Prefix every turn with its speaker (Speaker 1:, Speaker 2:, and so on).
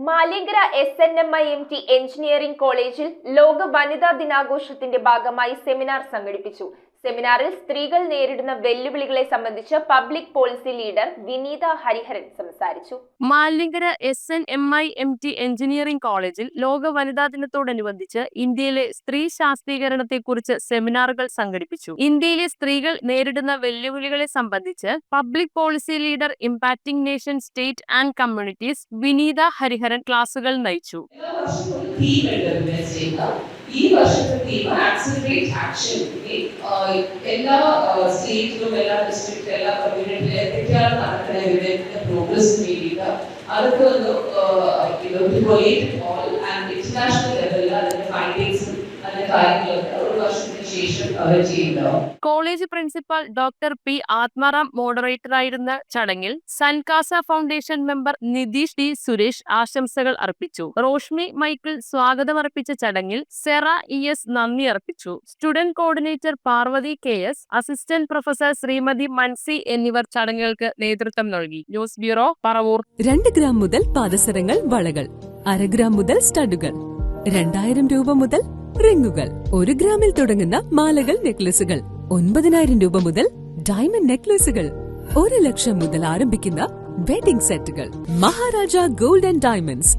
Speaker 1: Maliankara SNMIMT engineering കോളേജിൽ ലോക വനിതാ ദിനാഘോഷത്തിന്റെ ഭാഗമായി സെമിനാർ സംഘടിപ്പിച്ചു. സെമിനാറിൽ സ്ത്രീകൾ നേരിടുന്ന വെല്ലുവിളികളെ സംബന്ധിച്ച് പബ്ലിക് പോളിസി ലീഡർ വിനീത ഹരിഹരൻ സംസാരിച്ചു.
Speaker 2: മാലിങ്കര SNMIMT എഞ്ചിനീയറിംഗ് കോളേജിൽ ലോക വനിതാ ദിനത്തോടനുബന്ധിച്ച് ഇന്ത്യയിലെ സ്ത്രീ ശാക്തീകരണത്തെക്കുറിച്ച് സെമിനാറുകൾ സംഘടിപ്പിച്ചു. ഇന്ത്യയിലെ സ്ത്രീകൾ നേരിടുന്ന വെല്ലുവിളികളെ സംബന്ധിച്ച് public policy leader impacting nation state and communities Vineetha Hariharan ക്ലാസുകൾ നയിച്ചു.
Speaker 3: ഈ വർഷത്തെ തീം ആക്സിലറേറ്റ് ആക്ഷൻ. എല്ലാ സ്റ്റേറ്റിലും എല്ലാ ഡിസ്ട്രിക്റ്റിലും എല്ലാ കമ്മ്യൂണിറ്റിയിലും എന്തൊക്കെയാണ് നടക്കുന്നത് പ്രോഗ്രസിന് വേണ്ടിയിട്ട് അതൊക്കെ ഒന്ന് ഇന്റർനാഷണൽ ലെവലിൽ അതിന്റെ ഫൈൻഡിങ്സും അതിന്റെ കാര്യങ്ങളൊക്കെ ഒരു വർഷത്തിന് ശേഷം അവർ ചെയ്യുന്നുണ്ടാവും.
Speaker 2: College principal doctor P. Atmaram മോഡറേറ്ററായിരുന്ന ചടങ്ങിൽ Sankasa foundation member Nitheesh D. Suresh ആശംസകൾ അർപ്പിച്ചു. റോഷ്മി മൈക്കിൾ സ്വാഗതമർപ്പിച്ച ചടങ്ങിൽ സെറ ES നന്ദി അർപ്പിച്ചു. Student coordinator Parvathi KS, assistant professor Srimathi Mansi എന്നിവർ ചടങ്ങുകൾക്ക് നേതൃത്വം നൽകി. News bureau, Paravur.
Speaker 4: 2 ഗ്രാം മുതൽ പാദസരങ്ങൾ, വളകൾ, 1/2 ഗ്രാം മുതൽ സ്റ്റഡുകൾ, 2000 രൂപ മുതൽ റിങ്ങുകൾ, 1 ഗ്രാമിൽ തുടങ്ങുന്ന മാലകൾ, നെക്ലസുകൾ, 9000 രൂപ മുതൽ ഡയമണ്ട് നെക്ലസുകൾ, 1 ലക്ഷം മുതൽ ആരംഭിക്കുന്ന വെഡിംഗ് സെറ്റുകൾ. Maharaja gold and diamonds,